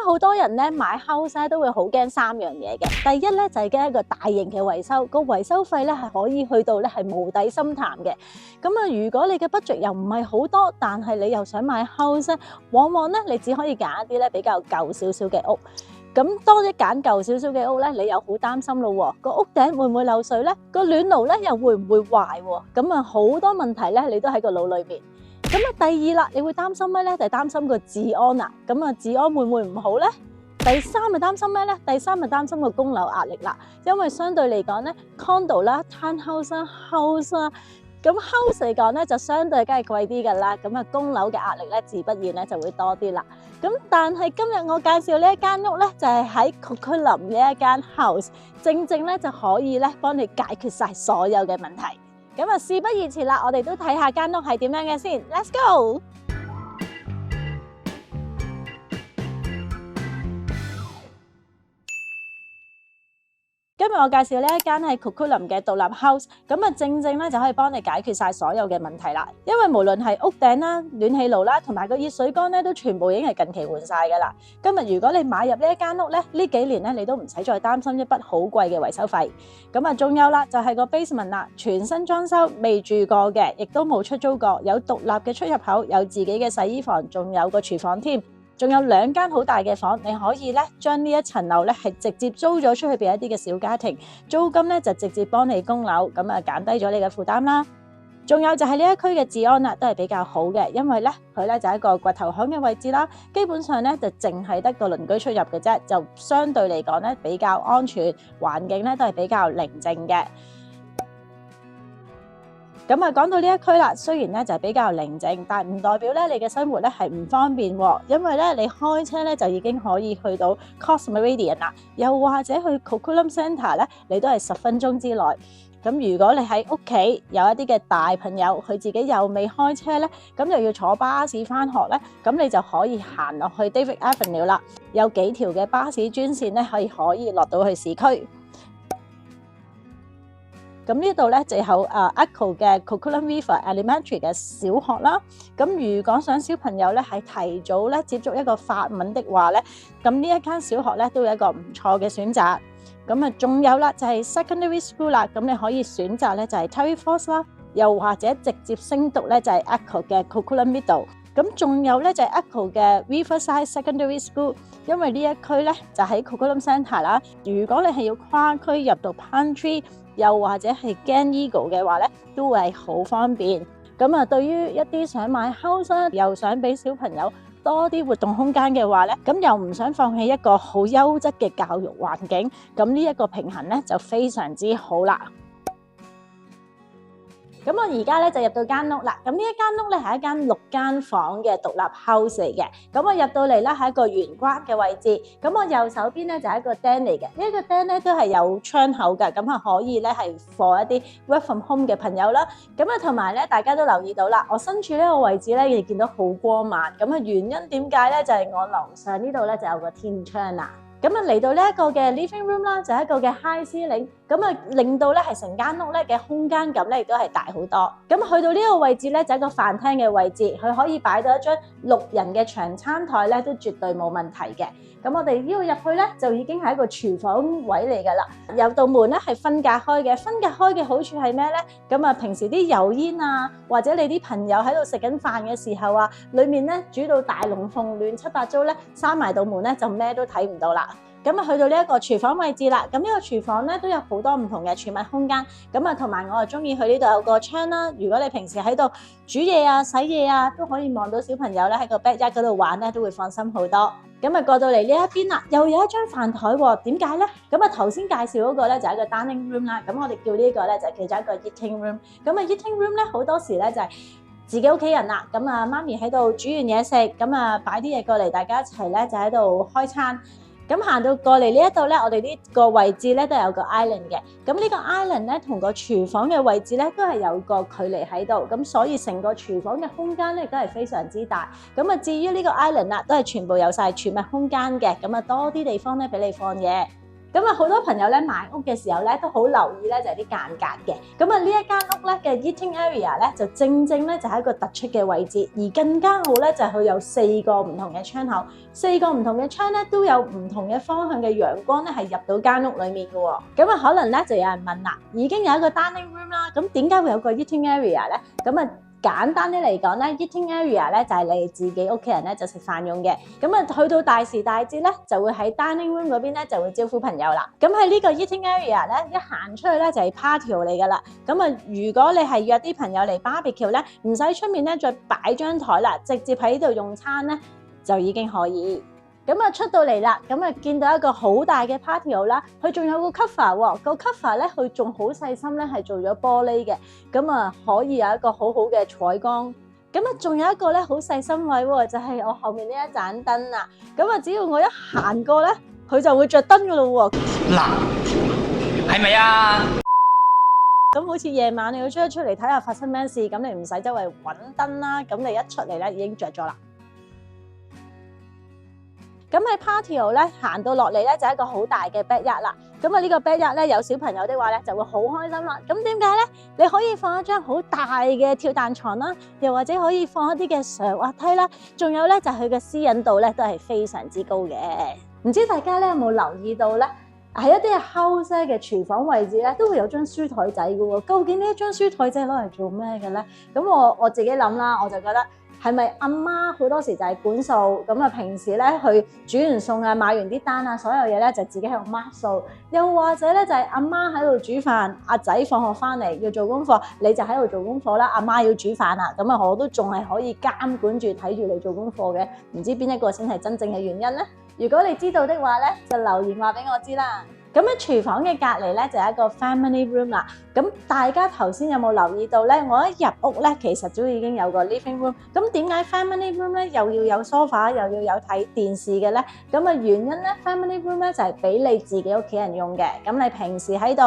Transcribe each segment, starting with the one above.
好多人咧買 house 咧都會好驚3樣嘢嘅。第一咧就係驚一個大型嘅維修，個維修費咧係可以去到咧係無底深潭嘅。咁啊，如果你嘅 budget 又唔係好多，但係你又想買 house 咧，往往咧你只可以揀一啲咧比較舊少少嘅屋。咁當一揀舊少少嘅屋咧，你又好擔心咯喎，個屋頂會唔會漏水咧？個暖爐咧又會唔會壞喎？咁啊好多問題咧，你都喺個腦裏面。咁啊，第二啦，你會擔心咩咧？就係擔心個治安啦。咁啊，治安會唔會唔好咧？第三咪擔心咩咧？第三咪擔心個供樓壓力啦。因為相對嚟講咧 ，condo 啦、townhouse 啦、house 啦。咁 house 嚟講咧就相對梗係貴啲㗎啦，咁啊供樓嘅壓力咧自不然咧就會多啲啦。咁但係今日我介紹呢一間屋咧就係喺 Coquitlam 呢一間 house， 正正咧就可以咧幫你解決晒所有嘅問題。咁啊事不宜遲啦，我哋都睇下間屋係點樣嘅先 ，Let's go！今日我介紹呢一間係 Coquitlam 嘅獨立 house， 咁啊正正咧就可以幫你解決晒所有嘅問題啦。因為無論係屋頂啦、暖氣爐啦，同埋個熱水缸咧，都全部已經係近期換晒噶啦。今日如果你買入呢一間屋咧，呢幾年咧你都唔使再擔心一筆好貴嘅維修費。咁啊，仲有啦，就係個 basement 啦，全新裝修，未住過嘅，亦都冇出租過，有獨立嘅出入口，有自己嘅洗衣房，仲有個廚房添。仲有2間好大嘅房，你可以咧將呢一層樓咧係直接租咗出去俾一啲嘅小家庭，租金咧就直接幫你供樓，咁啊減低咗你嘅負擔啦。仲有就係呢一區嘅治安啦，都係比較好嘅，因為咧佢咧就係一個掘頭巷嘅位置啦，基本上咧就淨係得個鄰居出入嘅啫，就相對嚟講咧比較安全，環境咧都係比較寧靜嘅。咁啊，講到呢一區啦，雖然咧就比較寧靜，但唔代表咧你嘅生活咧係唔方便喎，因為咧你開車咧就已經可以去到 Cox Meridian 啦，又或者去 Coquitlam Centre 咧，你都係10分鐘之內。咁如果你喺屋企有一啲嘅大朋友，佢自己又未開車咧，咁又要坐巴士返學咧，咁你就可以行落去 David Avenue 啦，有幾條嘅巴士專線咧可以落到去市區。咁呢度咧就有Echo 嘅 Coquitlam River Elementary 嘅小學啦。咁如果想小朋友咧係提早咧接觸一個法文的話咧，咁呢一間小學咧都有一個唔錯嘅選擇。咁啊，仲有啦就係 Secondary School 啦，咁你可以選擇咧就係 Terry Foss 啦，又或者直接升讀咧就係 Echo 嘅 Coquitlam Middle。咁仲有咧就係 Echo 嘅 Riverside Secondary School， 因為呢一區咧就喺 Coquitlam Centre 啦。如果你係要跨區入到 Pantry，又或者係 Gleneagle 嘅話咧，都會係好方便。咁啊，對於一啲想買 house 又想俾小朋友多啲活動空間嘅話咧，咁又唔想放棄一個好優質嘅教育環境，咁呢一個平衡咧就非常之好啦。咁我而家咧就入到間屋啦。咁呢一間屋咧係一間6間房嘅獨立 house 嚟嘅。咁我入到嚟咧係一個玄關嘅位置。咁我右手邊咧就係一個廳嚟嘅。呢個廳咧都係有窗口嘅，咁啊可以咧係 for 一啲 work from home 嘅朋友啦。咁啊同埋咧，大家都留意到啦，我身處呢個位置咧，你見到好光猛。咁啊原因點解咧？就係我樓上呢度咧就有個天窗啦。咁啊嚟到呢一個嘅 living room 啦，就係一個嘅 high ceiling，咁啊令到咧係成間屋咧嘅空間感咧亦都係大好多。咁去到呢個位置咧就係一個飯廳嘅位置，佢可以擺到一張6人嘅長餐台咧都絕對冇問題嘅。咁我哋呢度入去咧就已經係一個廚房位嚟㗎啦。有道門咧係分隔開嘅，分隔開嘅好處係咩咧？咁啊平時啲油煙啊，或者你啲朋友喺度食緊飯嘅時候啊，裡面咧煮到大龍鳳亂七八糟咧，閂埋道門咧就咩都睇唔到啦。咁啊，去到呢一個廚房位置啦。咁呢個廚房咧都有好多唔同嘅儲物空間。咁啊，同埋我啊中意去呢度有個窗啦。如果你平時喺度煮嘢啊、洗嘢啊，都可以望到小朋友咧喺個 backyard 嗰度玩咧，都會放心好多。咁啊，過到嚟呢一邊啦，又有一張飯台喎。點解咧？咁啊，頭先介紹嗰個咧就係一個 dining room 啦。咁我哋叫呢個咧就叫做一個 eating room。咁啊，eating room 咧好多時咧就係自己屋企人啦。咁啊，媽咪喺度煮完嘢食，咁啊擺啲嘢過嚟，大家一齊咧就喺度開餐。咁行到過嚟呢一度咧，我哋呢個位置咧都有個 island 嘅。咁呢個 island 咧同個廚房嘅位置咧都係有個距離喺度，咁所以成個廚房嘅空間咧都係非常之大。咁啊，至於呢個 island 啦，都係全部有晒儲物空間嘅，咁啊多啲地方咧俾你放嘢。咁啊，好多朋友咧買屋嘅時候咧都好留意咧就係啲間隔嘅。咁啊，呢一間屋咧嘅 eating area 咧就正咧就係一個突出嘅位置，而更加好咧就係佢有4個唔同嘅窗口，4個唔同嘅窗咧都有唔同嘅方向嘅陽光咧係入到間屋裡面嘅喎。咁啊，可能咧就有人問啦，已經有一個 dining room 啦，咁點解會有個 eating area 咧？咁啊，簡單啲嚟講咧 ，eating area 咧就係你自己屋企人咧就食飯用嘅。咁啊，去到大時大節咧，就會喺 dining room 嗰邊咧就會招呼朋友啦。咁喺呢個 eating area 咧，一行出去咧就係 patio 嚟噶啦。咁啊，如果你係約啲朋友嚟 barbecue 咧，唔使出面咧再擺張台啦，直接喺度用餐咧就已經可以。咁啊出到嚟啦，咁啊見到一個好大嘅 patio 啦，佢仲有個 cover 喎，個 cover 咧佢仲好細心咧係做咗玻璃嘅，咁啊可以有一個好好嘅採光。咁啊仲有一個咧好細心位喎，就係我後面呢一盞燈啦。咁啊只要我一行過咧，佢就會着燈噶咯喎。嗱，係咪啊？咁好似夜晚你要出嚟睇下發生咩事，咁你唔使周圍揾燈啦，咁你一出嚟咧已經着咗啦。咁喺 patio 咧行到落嚟咧就係一個好大嘅 backyard 啦。咁啊呢個 backyard咧有小朋友的話咧就會好開心啦。咁點解咧？你可以放一張好大嘅跳彈床啦，又或者可以放一啲嘅上滑梯啦。仲有咧就係佢嘅私隱度咧都係非常之高嘅。唔知大家咧有冇留意到咧？喺一啲嘅 house 嘅廚房位置咧都會有張書台仔嘅喎。究竟呢一張書台仔攞嚟做咩嘅咧？咁我自己諗啦，我就覺得。係咪阿媽好多時就係管數咁啊？平時咧去煮完餸啊、買完啲單啊，所有嘢咧就自己喺度 mark 數。又或者咧就係阿媽喺度煮飯，阿仔放學翻嚟要做功課，你就喺度做功課啦。阿媽要煮飯啊，咁啊我都仲係可以監管住睇住你做功課嘅。唔知邊一個先係真正嘅原因咧？如果你知道的話咧，就留言話俾我知啦。咁喺廚房嘅隔離咧就係一個 family room 啦。咁大家頭先有冇留意到咧？我一入屋咧，其實都已經有個 living room。咁點解 family room 咧又要有 sofa 又要有睇電視嘅咧？咁啊原因咧 family room 咧就係俾你自己屋企人用嘅。咁你平時喺度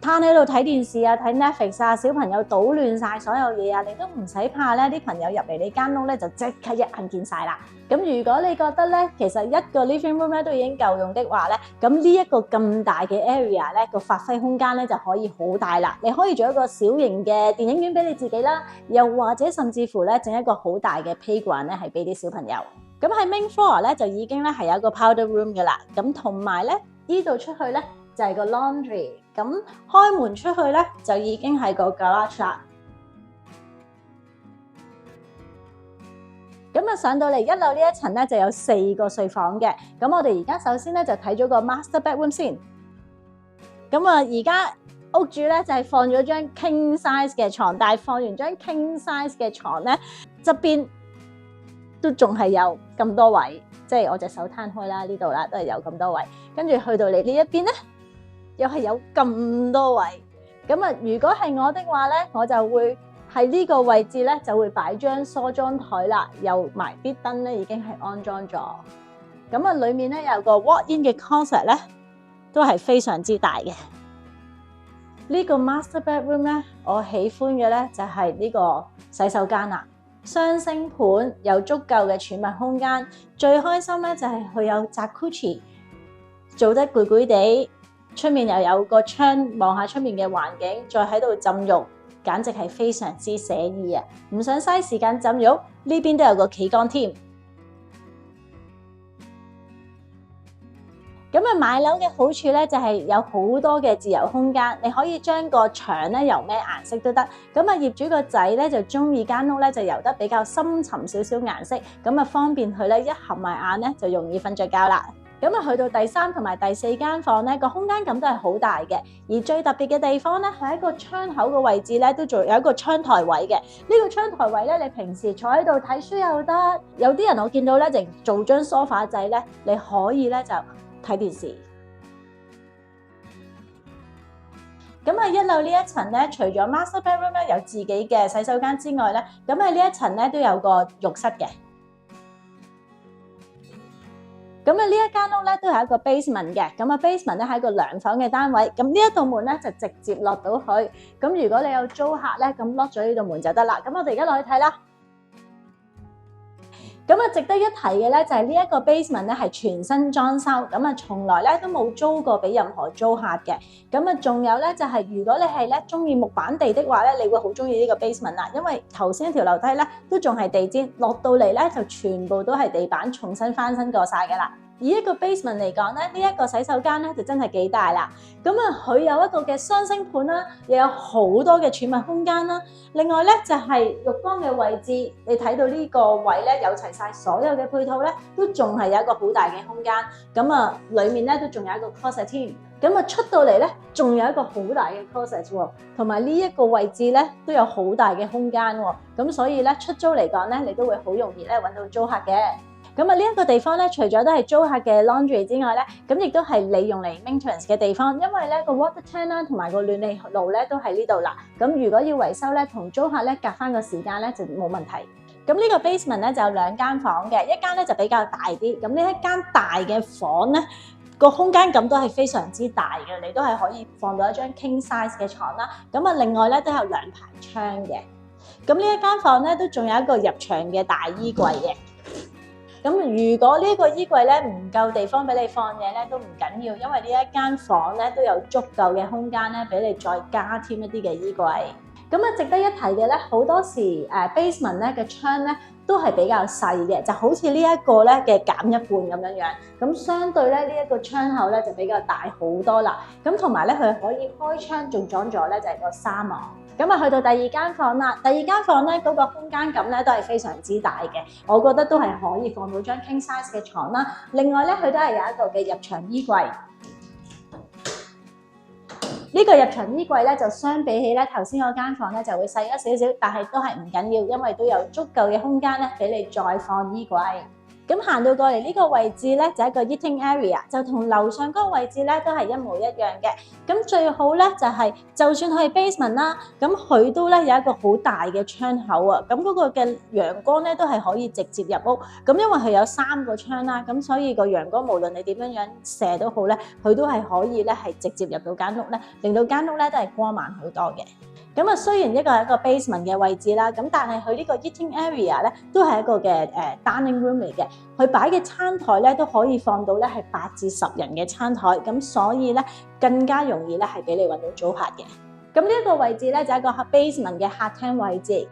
攤喺度睇電視啊、睇 Netflix 啊，小朋友搗亂晒所有嘢啊，你都唔使怕咧，啲朋友入嚟你間屋咧就即刻一眼見晒啦。咁如果你覺得咧，其實一個 living room 咧都已經夠用的話咧，咁呢一個咁大嘅 area 咧，個發揮空間咧就可以好大啦。你可以做一個小型嘅電影院俾你自己啦，又或者甚至乎咧整一個好大嘅 playground 咧係俾啲小朋友。咁喺 main floor 咧就已經咧係有一個 powder room 噶啦。咁同埋咧呢度出去咧就係個 laundry。咁開門出去咧就已經係個 garage 啦。咁啊上到嚟1樓呢一層咧就有4個睡房嘅。咁我哋而家首先咧就睇咗個 master bedroom 先。咁啊而家屋主咧就係放咗張 king size 嘅床，但係放完張 king size 嘅床咧側邊都仲係有咁多位，即係我隻手攤開啦，呢度啦都係有咁多位，跟住去到嚟呢一邊咧又係有咁多位。咁啊如果係我的話咧，我就會喺呢個位置咧就會擺張梳妝台啦，又埋啲燈咧已經係安裝咗。咁啊裡面咧有個 walk-in 嘅 closet 咧都係非常之大嘅。呢個 master bedroom 咧我喜歡嘅咧就係呢個洗手間啦，雙星盤有足夠嘅儲物空間。最開心咧就係佢有 jacuzzi 做得攰攰地，出面又有個窗望下出面嘅環境，再喺度浸浴，簡直係非常之寫意啊！唔想嘥時間浸浴，呢邊都有個企缸添。咁啊買樓嘅好處咧就係有好多嘅自由空間，你可以將個牆咧油咩顏色都得。咁啊業主個仔咧就中意間屋咧就油得比較深沉少少顏色，咁啊方便佢咧一合埋眼咧就容易瞓着覺啦。咁啊去到第3同埋第4間房咧個空間感都係好大嘅，而最特別嘅地方咧係一個窗口嘅位置咧都仲有一個窗台位嘅。呢個窗台位咧你平時坐喺度睇書又得，有啲人我見到咧就做張梳化仔咧，你可以咧就睇電視。咁啊1樓呢一層咧，除咗 master bedroom 咧有自己嘅洗手間之外咧，咁啊呢一層咧都有個浴室嘅。咁啊呢一間屋咧都係一個 basement 嘅，咁啊 basement 咧係一個2房嘅單位，咁呢一道門咧就直接落到去。咁如果你有租客咧，咁 lock 咗呢道門就得啦。咁我哋而家落去睇啦。咁啊，值得一提嘅咧就係呢一個 basement 咧係全新裝修，咁啊從來咧都冇租過俾任何租客嘅。咁啊，仲有咧就係如果你係咧中意木板地的話咧，你會好中意呢個 basement 啦，因為頭先條樓梯咧都仲係地氈，落到嚟咧就全部都係地板，重新翻新過晒㗎啦。以一個 basement 嚟講咧，呢一個洗手間咧就真係幾大啦。咁啊，佢有一個嘅雙星盤啦，又有好多嘅儲物空間啦。另外咧就係浴缸嘅位置，你睇到呢個位咧有齊晒所有嘅配套咧，都仲係有一個好大嘅空間。咁啊，裡面咧都仲有一個 closet 添。咁啊，出到嚟咧仲有一個好大嘅 closet 喎，同埋呢一個位置咧都有好大嘅空間喎。咁所以咧出租嚟講咧，你都會好容易咧揾到租客嘅。咁啊，呢一個地方咧，除咗都係租客嘅 laundry 之外咧，咁亦都係你用嚟 maintenance 嘅地方，因為咧個 water tank 啦同埋個暖氣爐咧都喺呢度啦。咁如果要維修咧，同租客咧夾翻個時間咧就冇問題。咁呢個 basement 咧就有2間房嘅，一間咧就比較大啲。咁呢一間大嘅房咧，個空間感都係非常之大嘅，你都係可以放到一張 king size 嘅床啦。咁啊，另外咧都有2排窗嘅。咁呢一間房咧都仲有一個入場嘅大衣櫃嘅。咁如果呢個衣櫃咧唔夠地方俾你放嘢咧，都唔緊要，因為呢一間房咧都有足夠嘅空間咧，俾你再加添一啲嘅衣櫃。咁啊，值得一提嘅咧，好多時basement 咧嘅窗咧都係比較細嘅，就好似呢一個咧嘅減一半咁樣樣。咁相對咧呢一個窗口咧就比較大好多啦。咁同埋咧佢可以開窗，仲裝咗咧就係個紗網。咁啊，去到第2間房啦。第2間房咧，嗰個空間感咧都係非常之大嘅，我覺得都係可以放到張 king size 嘅床啦。另外咧，佢都係有一個嘅入場衣櫃。呢個入場衣櫃咧，就相比起咧頭先嗰間房咧就會細咗少少，但係都係唔緊要，因為都有足夠嘅空間咧俾你再放衣櫃。咁行到過嚟呢個位置咧，就係一個 eating area， 就同樓上嗰個位置咧都係一模一樣嘅。咁最好咧就係，就算佢係 basement 啦，咁佢都咧有一個好大嘅窗口啊。咁嗰個嘅陽光咧都係可以直接入屋。咁因為佢有3個窗啦，咁所以個陽光無論你點樣射都好咧，佢都係可以咧係直接入到間屋咧，令到間屋咧都係光猛好多嘅。咁啊，雖然一個係一個 basement 嘅位置啦，咁但係佢呢個 eating area 咧都係一個嘅dining room 嚟嘅，佢擺嘅餐台咧都可以放到咧係8至10人嘅餐台，咁所以咧更加容易咧係俾你揾到租客嘅。咁呢一個位置咧就係一個 basement 嘅客廳位置。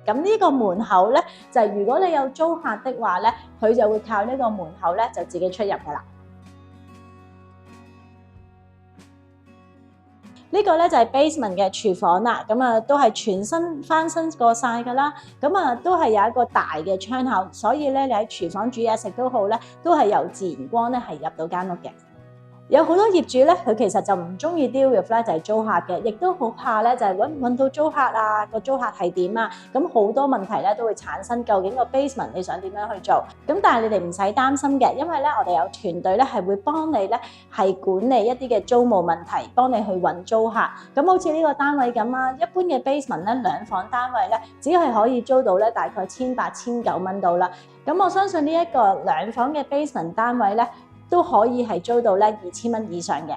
咁呢個門口咧就係如果你有租客的話咧，佢就會靠呢個門口咧就自己出入噶啦。呢個咧就係 basement 嘅廚房啦，咁啊都係全新翻新過晒㗎啦，咁啊都係有一個大嘅窗口，所以咧你喺廚房煮嘢食都好咧，都係有自然光咧係入到間屋嘅。有好多業主咧，佢其實就唔中意 deal with 咧，就係租客嘅，亦都好怕咧，就係揾唔揾到租客啊，個租客係點啊，咁好多問題咧都會產生。究竟個 basement 你想點樣去做？咁但係你哋唔使擔心嘅，因為咧我哋有團隊咧係會幫你咧係管理一啲嘅租務問題，幫你去揾租客。咁好似呢個單位咁啊，一般嘅 basement 咧2房單位咧，只係可以租到咧大概1800、1900蚊到啦。咁我相信呢一個2房嘅 basement 單位咧，都可以係租到咧2000蚊以上嘅。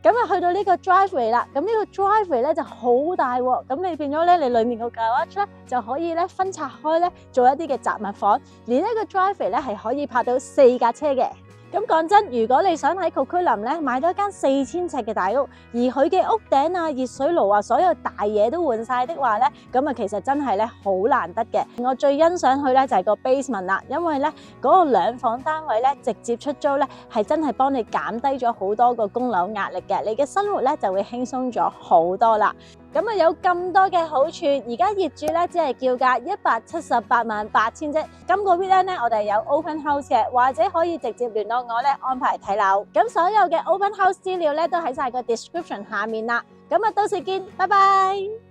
咁啊，去到呢個 driveway 啦，咁呢個 driveway 咧就好大喎。咁你變咗咧，你裡面個 garage 咧就可以咧分拆開咧，做一啲嘅雜物房。而呢個 driveway 咧係可以泊到4架車嘅。咁講真，如果你想喺 Coquitlam 咧買到一間4000尺嘅大屋，而佢嘅屋頂啊、熱水爐啊，所有大嘢都換晒的話咧，咁啊其實真係咧好難得嘅。我最欣賞佢咧就係個 basement 啦，因為咧嗰個2房單位咧直接出租咧係真係幫你減低咗好多個供樓壓力嘅，你嘅生活咧就會輕鬆咗好多啦。咁啊有咁多嘅好處，而家業主咧只係叫價1788000啫。今個 weekend 咧我哋有 open house 嘅，或者可以直接聯絡我咧安排睇樓。咁所有嘅 open house 資料咧都喺晒個 description 下面啦。咁啊到時見，拜拜。